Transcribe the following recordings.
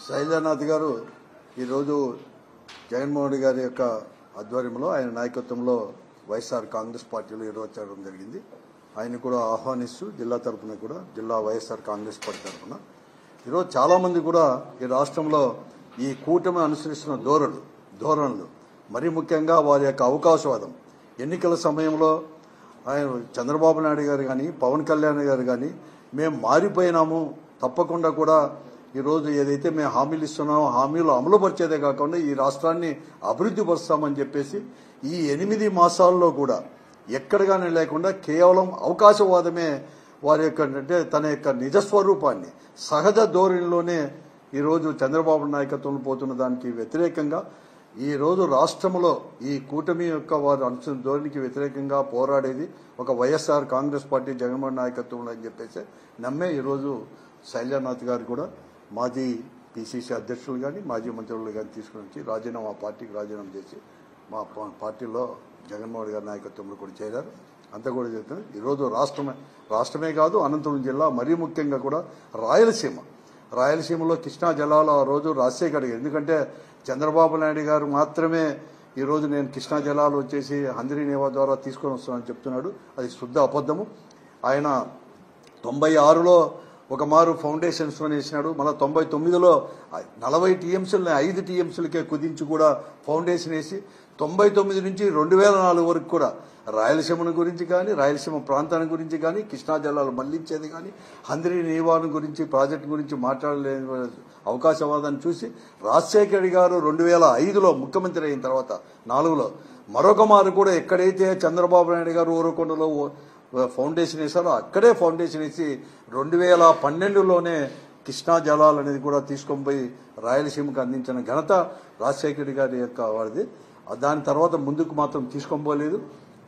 శైలనాథ్ గారు ఈరోజు జగన్మోహన్ రెడ్డి గారి యొక్క ఆధ్వర్యంలో ఆయన నాయకత్వంలో వైఎస్ఆర్ కాంగ్రెస్ పార్టీలో చేరడం జరిగింది. ఆయన కూడా ఆహ్వానిస్తూ జిల్లా తరఫున కూడా జిల్లా వైఎస్ఆర్ కాంగ్రెస్ పార్టీ తరఫున ఈరోజు చాలామంది కూడా ఈ రాష్ట్రంలో ఈ కూటమి అనుసరిస్తున్న ధోరణులు మరీ ముఖ్యంగా వారి యొక్క అవకాశవాదం ఎన్నికల సమయంలో ఆయన చంద్రబాబు నాయుడు గారు కానీ పవన్ కళ్యాణ్ గారు కానీ మేము మారిపోయినాము, తప్పకుండా కూడా ఈరోజు ఏదైతే మేము హామీలు ఇస్తున్నామో హామీలు అమలుపరిచేదే కాకుండా ఈ రాష్ట్రాన్ని అభివృద్ధి పరుస్తామని చెప్పేసి ఈ 8 మాసాల్లో కూడా ఎక్కడగానే లేకుండా కేవలం అవకాశవాదమే వారి యొక్క అంటే తన యొక్క నిజస్వరూపాన్ని సహజ ధోరణిలోనే ఈరోజు చంద్రబాబు నాయకత్వంలో పోతున్న దానికి వ్యతిరేకంగా ఈరోజు రాష్ట్రంలో ఈ కూటమి యొక్క వారు అనుసరణ ధోరణికి వ్యతిరేకంగా పోరాడేది ఒక వైఎస్ఆర్ కాంగ్రెస్ పార్టీ జగన్మోహన్ నాయకత్వంలో అని చెప్పేసి నమ్మే ఈరోజు శైలనాథ్ గారు కూడా మాజీ పిసిసి అధ్యక్షులు కానీ మాజీ మంత్రులు కానీ తీసుకుని వచ్చి పార్టీకి రాజీనామా చేసి మా పార్టీలో జగన్మోహన్ గారి నాయకత్వంలో కూడా చేరారు. అంతా కూడా చెప్తున్నారు. ఈరోజు రాష్ట్రమే కాదు అనంతపురం జిల్లా మరీ ముఖ్యంగా కూడా రాయలసీమలో కృష్ణా జలాలు ఆ రోజు రాజశేఖర్ గారు, ఎందుకంటే చంద్రబాబు నాయుడు గారు మాత్రమే ఈరోజు నేను కృష్ణా జలాలు వచ్చేసి హంద్రీ నేవా ద్వారా తీసుకొని వస్తానని చెప్తున్నాడు. అది శుద్ధ అబద్ధము. ఆయన 96లో ఒక మారు ఫౌండేషన్స్ వేసినాడు. మళ్ళీ 99లో 40 టీఎంసీలని 5 టీఎంసీలకే కుదించి కూడా ఫౌండేషన్ వేసి 99 నుంచి 2004 వరకు కూడా రాయలసీమ గురించి కానీ రాయలసీమ ప్రాంతాన్ని గురించి కానీ కృష్ణా జలాలు మళ్లించేది కానీ హంద్రీ నీవాను గురించి ప్రాజెక్టు గురించి మాట్లాడలేని అవకాశవాదాన్ని చూసి రాజశేఖర్ గారు 2005లో ముఖ్యమంత్రి అయిన తర్వాత 4లో మరొక మారు కూడా ఎక్కడైతే చంద్రబాబు నాయుడు గారు ఊరకొండలో ఫౌండేషన్ వేశారో అక్కడే ఫౌండేషన్ వేసి 2012లోనే కృష్ణా జలాలు అనేది కూడా తీసుకొని పోయి రాయలసీమకు అందించిన ఘనత రాజశేఖర్ గారి యొక్క వారిది. దాని తర్వాత ముందుకు మాత్రం తీసుకొని పోలేదు,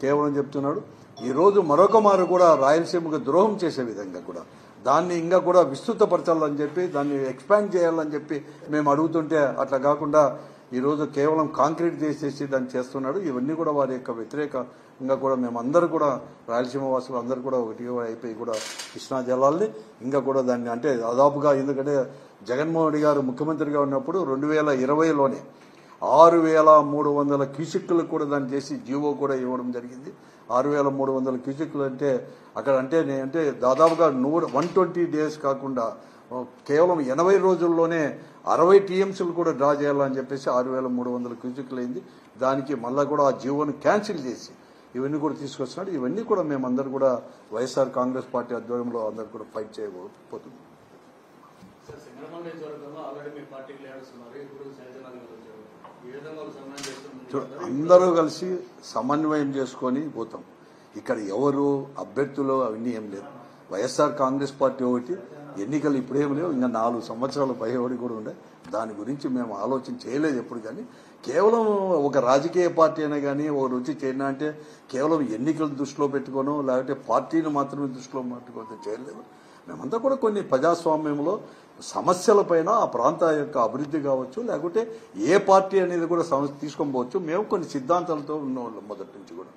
కేవలం చెప్తున్నాడు. ఈరోజు మరొక మారు కూడా రాయలసీమకు ద్రోహం చేసే విధంగా కూడా దాన్ని ఇంకా కూడా విస్తృతపరచాలని చెప్పి దాన్ని ఎక్స్పాండ్ చేయాలని చెప్పి మేము అడుగుతుంటే అట్లా కాకుండా ఈరోజు కేవలం కాంక్రీట్ చేసేసి దాన్ని చేస్తున్నాడు. ఇవన్నీ కూడా వారి యొక్క వ్యతిరేకంగా కూడా మేమందరూ కూడా రాయలసీమ వాసులు అందరూ కూడా ఒకటిగా అయిపోయి కూడా కృష్ణా జలాల్ని ఇంకా కూడా దాన్ని అంటే దాదాపుగా, ఎందుకంటే జగన్మోహన్ రెడ్డి గారు ముఖ్యమంత్రిగా ఉన్నప్పుడు 2020లోనే 6300 క్యూసెక్కులు కూడా దాన్ని చేసి జీవో కూడా ఇవ్వడం జరిగింది. 6300 క్యూసెక్కులు అంటే అక్కడ అంటే దాదాపుగా 120 డేస్ కాకుండా కేవలం 80 రోజుల్లోనే 60 టీఎంసీలు కూడా డ్రా చేయాలని చెప్పేసి 6300 క్యూసెక్కులు అయింది. దానికి మళ్ళా కూడా ఆ జీవోను క్యాన్సిల్ చేసి ఇవన్నీ కూడా తీసుకొస్తున్నాడు. ఇవన్నీ కూడా మేమందరూ కూడా వైఎస్ఆర్ కాంగ్రెస్ పార్టీ ఆధ్వర్యంలో అందరూ కూడా ఫైట్ చేయబోతున్నాం. అందరూ కలిసి సమన్వయం చేసుకొని పోతాం. ఇక్కడ ఎవరు అభ్యర్థులు అవన్నీ ఏం లేదు. వైఎస్ఆర్ కాంగ్రెస్ పార్టీ ఒకటి, ఎన్నికలు ఇప్పుడేం లేవు, ఇంకా 4 సంవత్సరాల పైబడి కూడా ఉండే. దాని గురించి మేము ఆలోచన చేయలేదు ఎప్పుడు. కానీ కేవలం ఒక రాజకీయ పార్టీ అయినా కానీ ఒక రుచి చేయనా అంటే కేవలం ఎన్నికలు దృష్టిలో పెట్టుకోను లేకపోతే పార్టీని మాత్రమే దృష్టిలో పెట్టుకోవద్దు చేయలేదు. మేమంతా కూడా కొన్ని ప్రజాస్వామ్యంలో సమస్యలపైన ఆ ప్రాంత యొక్క అభివృద్ధి కావచ్చు, లేకపోతే ఏ పార్టీ అనేది కూడా తీసుకొని పోవచ్చు. మేము కొన్ని సిద్ధాంతాలతో ఉన్నవాళ్ళం మొదటి నుంచి కూడా.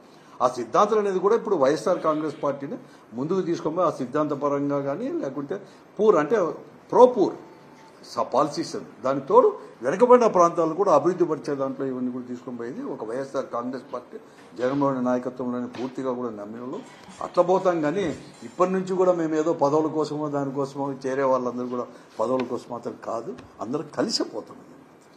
ఆ సిద్ధాంతాలు అనేది కూడా ఇప్పుడు వైఎస్ఆర్ కాంగ్రెస్ పార్టీని ముందుకు తీసుకొని ఆ సిద్ధాంతపరంగా కానీ లేకుంటే పూర్ పాలసీస్ దానికి తోడు వెనుకబడిన ప్రాంతాలను కూడా అభివృద్ధి పరిచే దాంట్లో ఇవన్నీ కూడా తీసుకొని పోయింది ఒక వైఎస్ఆర్ కాంగ్రెస్ పార్టీ జగన్మోహన్ నాయకత్వంలోనే పూర్తిగా కూడా నమ్మినలో అట్లా పోతాం. కానీ ఇప్పటి నుంచి కూడా మేము ఏదో పదవుల కోసమో దానికోసమో చేరే వాళ్ళందరూ కూడా పదవుల కోసం మాత్రం కాదు, అందరూ కలిసిపోతున్నాం.